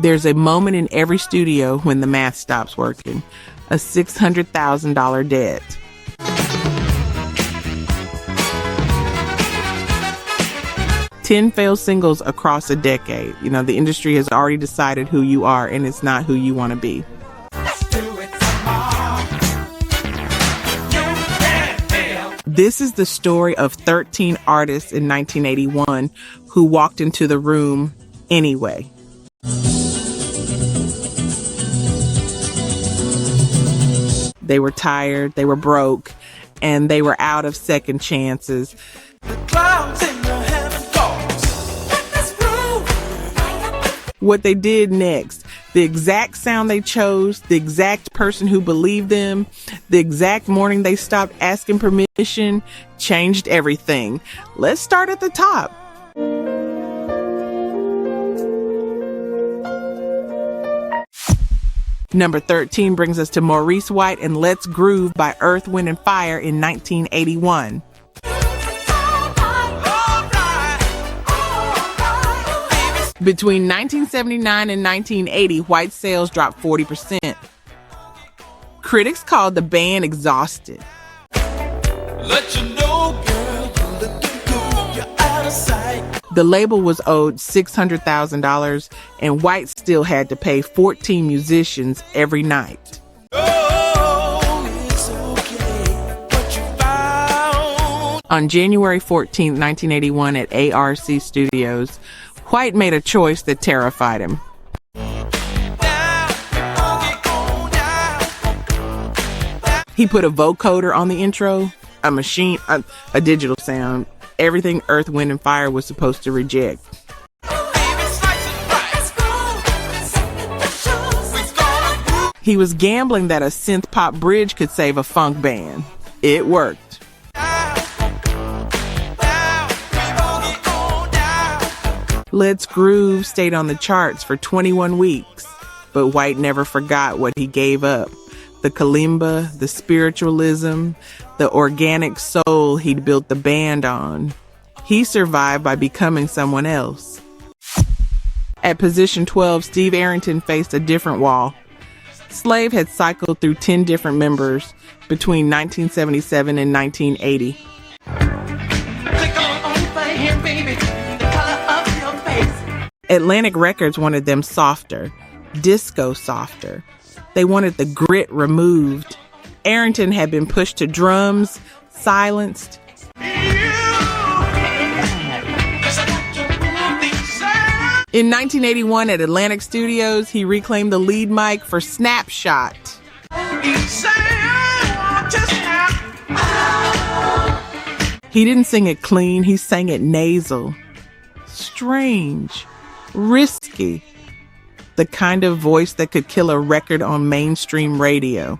There's a moment in every studio when the math stops working. A $600,000 debt. Ten failed singles across a decade. You know, the industry has already decided who you are, and it's not who you want to be. This is the story of 13 artists in 1981 who walked into the room anyway. They were tired, they were broke, and they were out of second chances. What they did next, the exact sound they chose, the exact person who believed them, the exact morning they stopped asking permission, changed everything. Let's start at the top. Number 13 brings us to Maurice White and Let's Groove by Earth, Wind & Fire in 1981. Between 1979 and 1980, White's sales dropped 40%. Critics called the band exhausted. Let you know, girl, you looking good, you're out of sight. The label was owed $600,000, and White still had to pay 14 musicians every night. On January 14, 1981, at ARC Studios, White made a choice that terrified him. He put a vocoder on the intro, a machine, a digital sound, everything Earth, Wind & Fire was supposed to reject. He was gambling that a synth pop bridge could save a funk band. It worked. Let's Groove stayed on the charts for 21 weeks, but White never forgot what he gave up. The kalimba, the spiritualism, the organic soul he'd built the band on. He survived by becoming someone else. At position 12, Steve Arrington faced a different wall. Slave had cycled through 10 different members between 1977 and 1980. Atlantic Records wanted them softer, disco softer. They wanted the grit removed. Arrington had been pushed to drums, silenced. In 1981 at Atlantic Studios, he reclaimed the lead mic for Snapshot. He didn't sing it clean, he sang it nasal. Strange. Risky. The kind of voice that could kill a record on mainstream radio.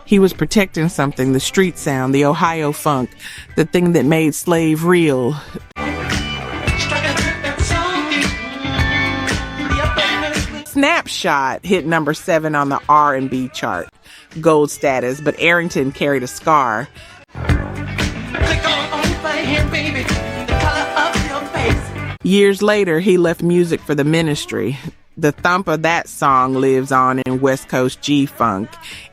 He was protecting something, the street sound, the Ohio funk, the thing that made Slave real. Snapshot hit number 7 on the R&B chart, gold status, but Arrington carried a scar. Years later, he left music for the Ministry. The thump of that song lives on in West Coast G-Funk,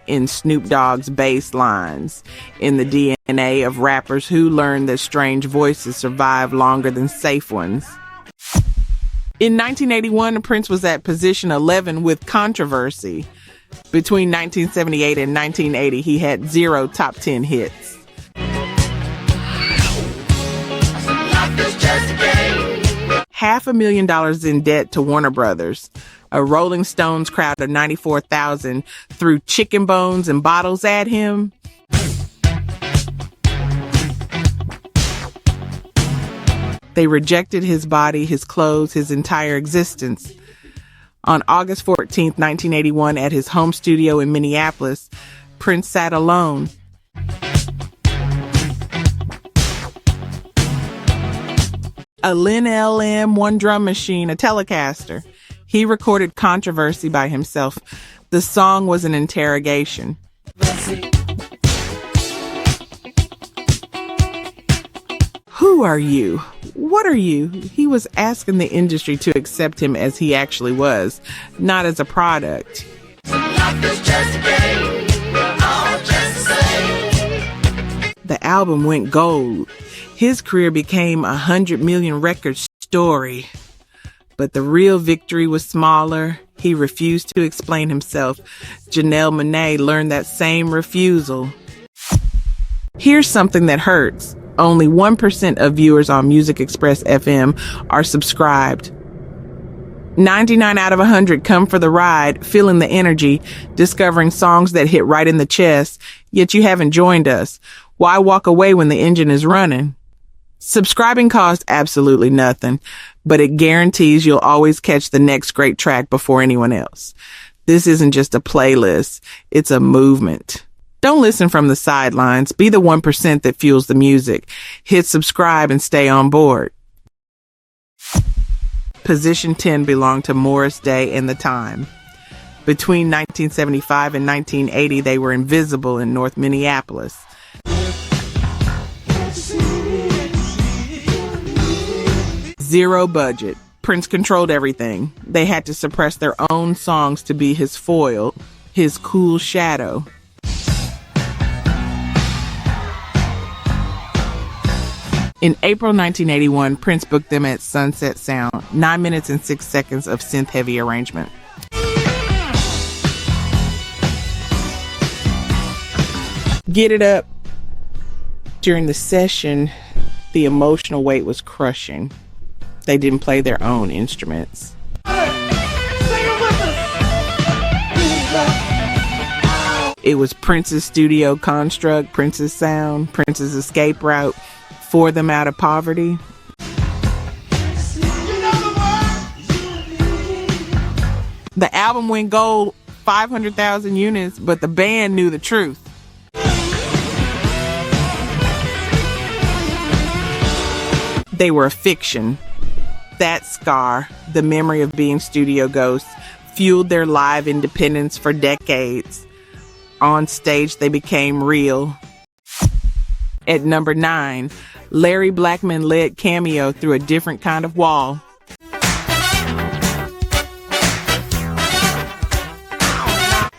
in Snoop Dogg's bass lines, in the DNA of rappers who learned that strange voices survive longer than safe ones. In 1981, Prince was at position 11 with Controversy. Between 1978 and 1980, he had 0 top 10 hits. $500,000 in debt to Warner Brothers. A Rolling Stones crowd of 94,000 threw chicken bones and bottles at him. They rejected his body, his clothes, his entire existence. On August 14th, 1981, at his home studio in Minneapolis, Prince sat alone. A Lin LM, one drum machine, a Telecaster. He recorded Controversy by himself. The song was an interrogation. Whew. Who are you? What are you? He was asking the industry to accept him as he actually was, not as a product. The album went gold. His career became a 100 million record story. But the real victory was smaller. He refused to explain himself. Janelle Monáe learned that same refusal. Here's something that hurts. Only 1% of viewers on Music Express FM are subscribed. 99 out of 100 come for the ride, feeling the energy, discovering songs that hit right in the chest, yet you haven't joined us. Why walk away when the engine is running? Subscribing costs absolutely nothing, but it guarantees you'll always catch the next great track before anyone else. This isn't just a playlist, it's a movement. Don't listen from the sidelines. Be the 1% that fuels the music. Hit subscribe and stay on board. Position 10 belonged to Morris Day and the Time. Between 1975 and 1980, they were invisible in North Minneapolis. Zero budget. Prince controlled everything. They had to suppress their own songs to be his foil, his cool shadow. In April 1981, Prince booked them at Sunset Sound, 9 minutes and 6 seconds of synth-heavy arrangement. Get it up. During the session, the emotional weight was crushing. They didn't play their own instruments. It was Prince's studio construct, Prince's sound, Prince's escape route for them out of poverty. The album went gold, 500,000 units, but the band knew the truth. They were a fiction. That scar, the memory of being studio ghosts, fueled their live independence for decades. On stage, they became real. At number 9, Larry Blackmon led Cameo through a different kind of wall.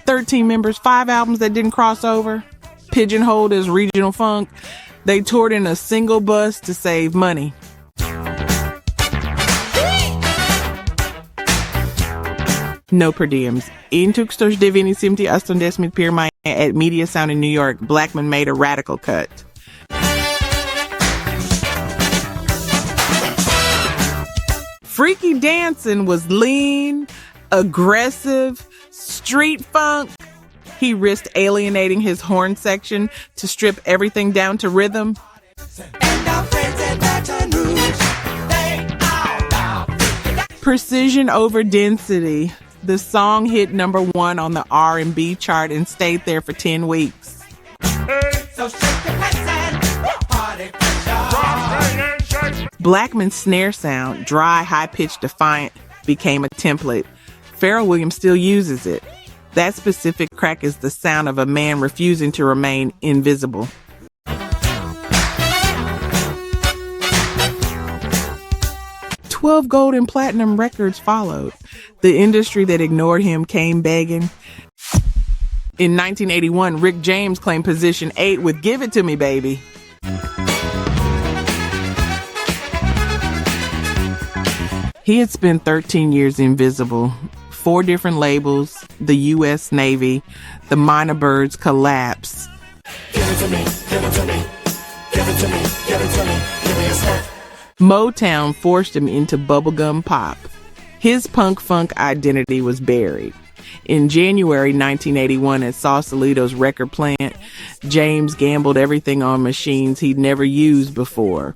"13 members, 5 albums that didn't cross over, pigeonholed as regional funk. They toured in a single bus to save money." No per diems. In Tuxtos Divini Simti Aston Desmit Pirmai at Media Sound in New York, Blackmon made a radical cut. Freaky Dancin was lean, aggressive, street funk. He risked alienating his horn section to strip everything down to rhythm. Precision over density. The song hit number 1 on the R&B chart and stayed there for 10 weeks. Blackmon's snare sound, dry, high-pitched, defiant, became a template. Pharrell Williams still uses it. That specific crack is the sound of a man refusing to remain invisible. "12 gold and platinum records followed. The industry that ignored him came begging. In 1981, Rick James claimed position 8 with "Give It To Me, Baby." He had spent 13 years invisible. 4 different labels, the U.S. Navy, the Minor Birds collapse. Give it to me, give it to me, give it to me, give it to me, give me a sniff. Motown forced him into bubblegum pop. His punk-funk identity was buried. In January 1981 at Sausalito's record plant, James gambled everything on machines he'd never used before.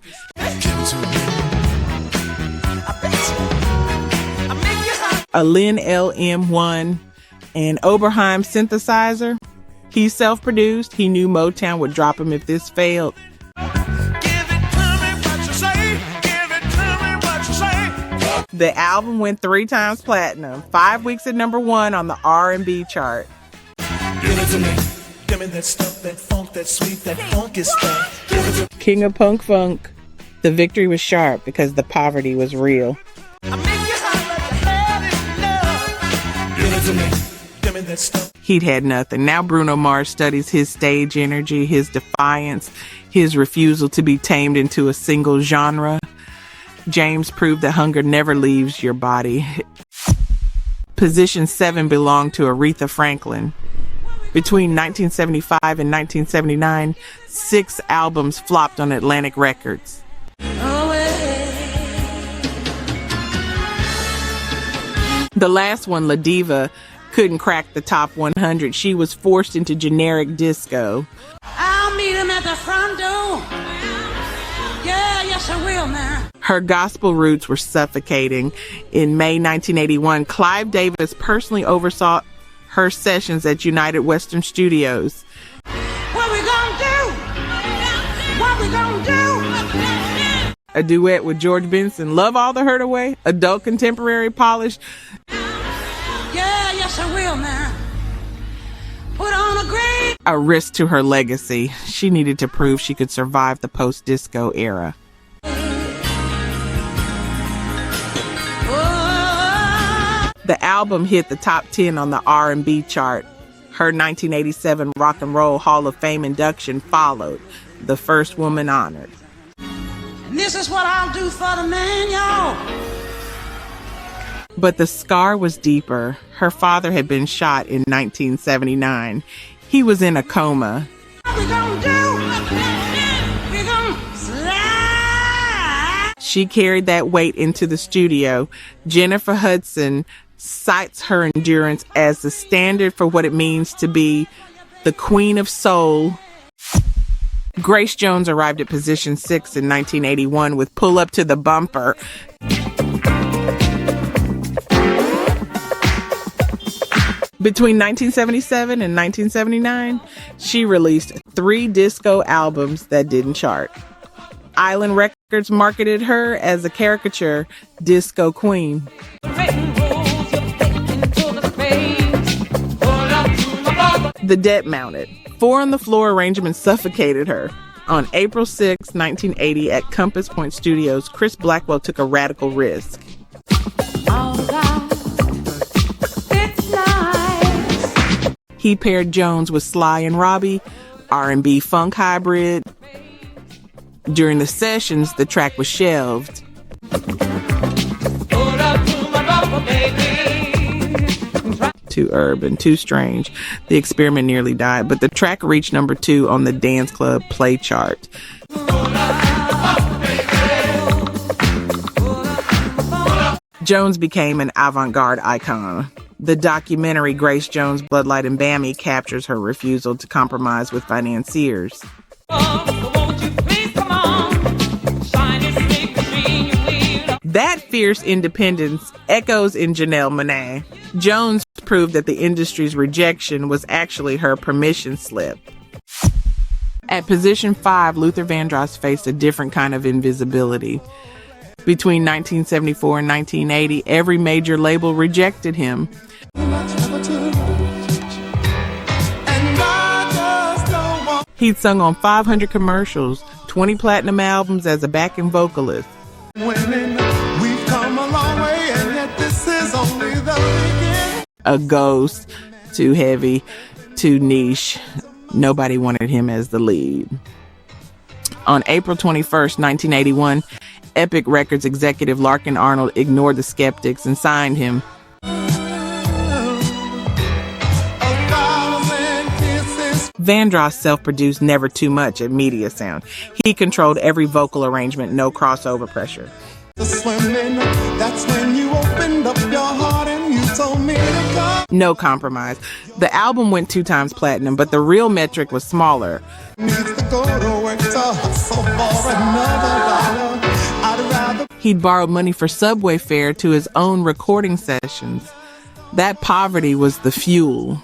A Lin LM1 and Oberheim synthesizer. He self-produced. He knew Motown would drop him if this failed. The album went 3 times platinum, 5 weeks at number 1 on the R&B chart. Give it to me. Give me that stuff, that funk, that sweet, that funky stuff. King of Punk Funk. The victory was sharp because the poverty was real. He'd had nothing. Now Bruno Mars studies his stage energy, his defiance, his refusal to be tamed into a single genre. James proved that hunger never leaves your body. Position 7 belonged to Aretha Franklin. Between 1975 and 1979, 6 albums flopped on Atlantic Records. The last one, La Diva, couldn't crack the top 100. She was forced into generic disco. I'll meet him at the front door. Yeah, yes I will, man. Her gospel roots were suffocating. In May 1981, Clive Davis personally oversaw her sessions at United Western Studios. What we gonna do? What we gonna do? A duet with George Benson, Love All the Hurt Away, adult contemporary polish. Yeah, yes I will, man. Put on a green. A risk to her legacy. She needed to prove she could survive the post-disco era. The album hit the top 10 on the R&B chart. Her 1987 Rock and Roll Hall of Fame induction followed, the first woman honored. And this is what I'll do for the man, y'all. But the scar was deeper. Her father had been shot in 1979. He was in a coma. What we gonna do? We gonna slide. She carried that weight into the studio. Jennifer Hudson cites her endurance as the standard for what it means to be the queen of soul. Grace Jones arrived at position 6 in 1981 with Pull Up to the Bumper. Between 1977 and 1979, she released 3 disco albums that didn't chart. Island Records marketed her as a caricature disco queen. The debt mounted. 4 on the floor arrangement suffocated her. On April 6, 1980, at Compass Point Studios, Chris Blackwell took a radical risk. He paired Jones with Sly and Robbie, R&B funk hybrid. During the sessions, the track was shelved. Too urban, too strange. The experiment nearly died, but the track reached number 2 on the dance club play chart. Jones became an avant-garde icon. The documentary Grace Jones, Bloodlight and Bammy captures her refusal to compromise with financiers. That fierce independence echoes in Janelle Monáe. Jones proved that the industry's rejection was actually her permission slip. At position 5, Luther Vandross faced a different kind of invisibility. Between 1974 and 1980, every major label rejected him. He'd sung on 500 commercials, 20 platinum albums as a backing vocalist. We've come a long way, and yet this is only the beginning. A ghost, too heavy, too niche. Nobody wanted him as the lead. On April 21st, 1981, Epic Records executive Larkin Arnold ignored the skeptics and signed him. Vandross self-produced Never Too Much at Media Sound. He controlled every vocal arrangement, no crossover pressure. That's when you opened up your heart and you told me to come. No compromise. The album went 2 times platinum, but the real metric was smaller. He'd borrowed money for subway fare to his own recording sessions. That poverty was the fuel.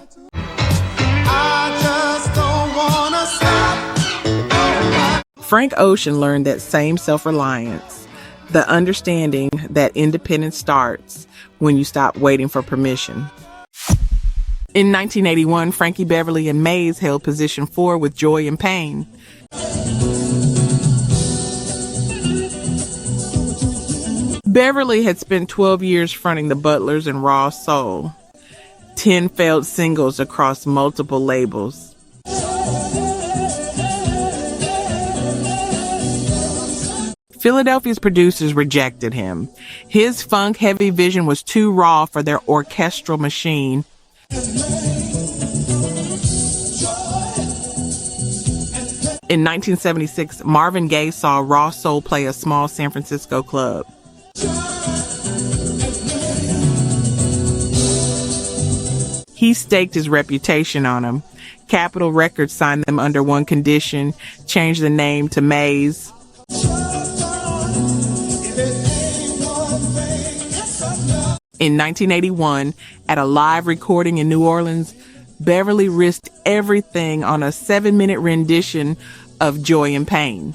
Frank Ocean learned that same self-reliance, the understanding that independence starts when you stop waiting for permission. In 1981, Frankie, Beverly, and Maze held position 4 with Joy and Pain. Beverly had spent 12 years fronting the Butlers and Raw Soul, 10 failed singles across multiple labels. Philadelphia's producers rejected him. His funk-heavy vision was too raw for their orchestral machine. In 1976, Marvin Gaye saw Raw Soul play a small San Francisco club. He staked his reputation on him. Capitol Records signed them under one condition, changed the name to Maze. In 1981, at a live recording in New Orleans, Beverly risked everything on a 7-minute rendition of Joy and Pain.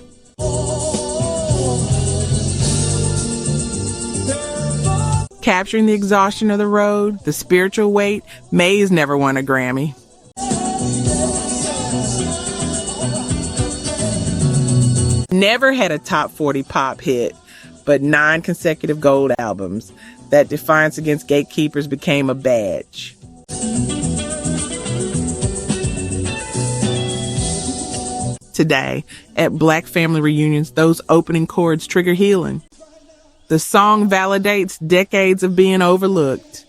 Capturing the exhaustion of the road, the spiritual weight, Maze never won a Grammy. Never had a top 40 pop hit, but 9 consecutive gold albums. That defiance against gatekeepers became a badge. Today, at Black family reunions, those opening chords trigger healing. The song validates decades of being overlooked.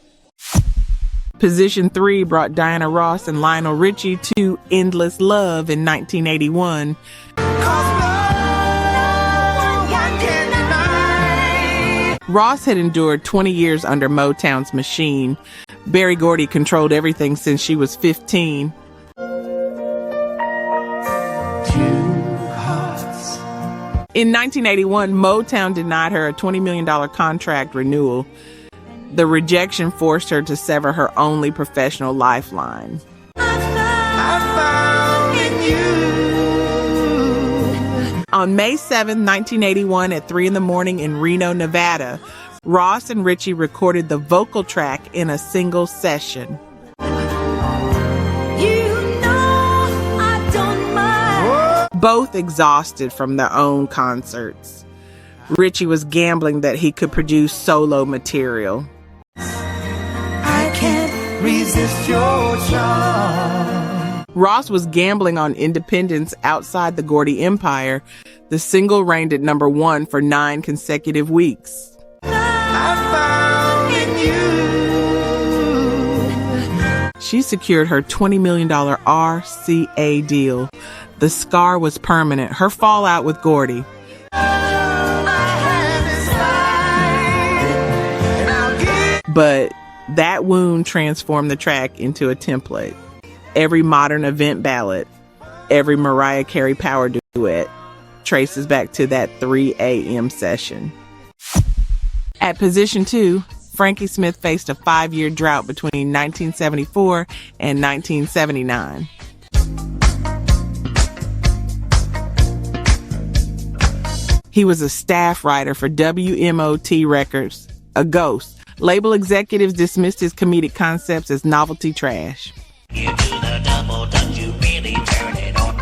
Position 3 brought Diana Ross and Lionel Richie to Endless Love in 1981. Ross had endured 20 years under Motown's machine. Berry Gordy controlled everything since she was 15. In 1981, Motown denied her a $20 million contract renewal. The rejection forced her to sever her only professional lifeline. On May 7, 1981, at 3 a.m. in Reno, Nevada, Ross and Richie recorded the vocal track in a single session. Both exhausted from their own concerts. Richie was gambling that he could produce solo material. I can't resist your charm. Ross was gambling on independence outside the Gordy empire. The single reigned at number 1 for 9 consecutive weeks. I found in you. She secured her $20 million RCA deal. The scar was permanent. Her fallout with Gordy. But that wound transformed the track into a template. Every modern event ballad, every Mariah Carey power duet traces back to that 3 a.m. session. At position 2, Frankie Smith faced a 5-year drought between 1974 and 1979. He was a staff writer for WMOT Records, a ghost. Label executives dismissed his comedic concepts as novelty trash. You do the double dutch, you really turn it on.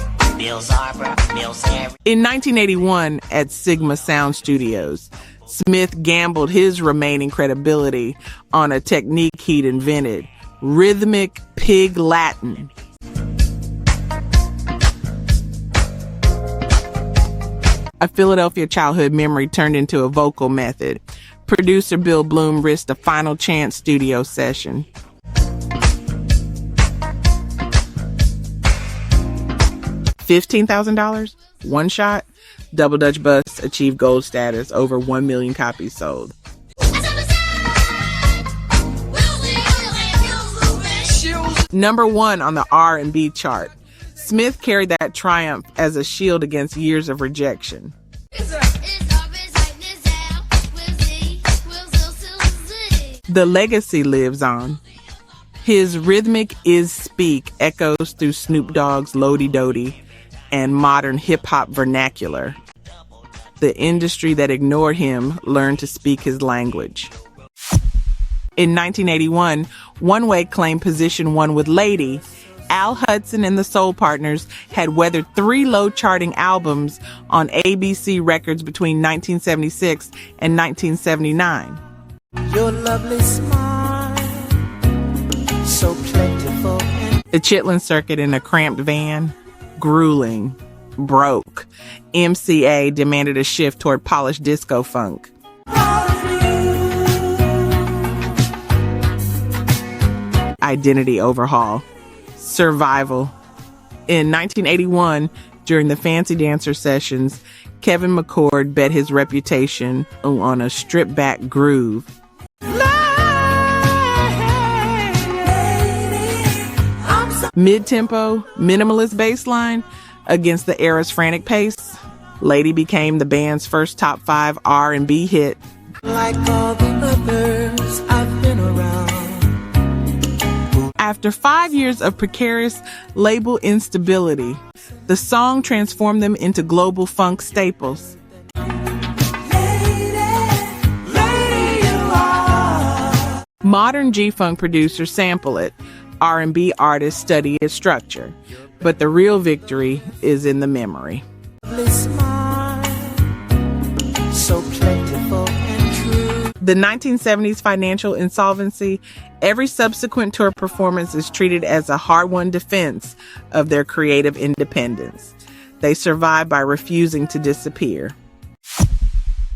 In 1981, at Sigma Sound Studios, Smith gambled his remaining credibility on a technique he'd invented, rhythmic pig Latin. A Philadelphia childhood memory turned into a vocal method. Producer Bill Bloom risked a final chance studio session. $15,000? One shot? Double Dutch Bus achieved gold status, over 1 million copies sold. Number 1 on the R&B chart. Smith carried that triumph as a shield against years of rejection. The legacy lives on. His rhythmic is-speak echoes through Snoop Dogg's Lodi Dodi and modern hip-hop vernacular. The industry that ignored him learned to speak his language. In 1981, One Way claimed position 1 with Lady Al Hudson and the Soul Partners had weathered 3 low-charting albums on ABC Records between 1976 and 1979. Your lovely smile, so plentiful. The Chitlin Circuit in a cramped van, grueling, broke. MCA demanded a shift toward polished disco funk. Identity overhaul. Survival. In 1981, during the Fancy Dancer sessions, Kevin McCord bet his reputation on a stripped-back groove. Mid-tempo, minimalist bass line against the era's frantic pace. Lady became the band's first top 5 R&B hit. Like all the others I've been around. After 5 years of precarious label instability, the song transformed them into global funk staples. Modern G-funk producers sample it. R&B artists study its structure. But the real victory is in the memory. So plentiful and true. The 1970s financial insolvency, every subsequent tour performance is treated as a hard-won defense of their creative independence. They survive by refusing to disappear.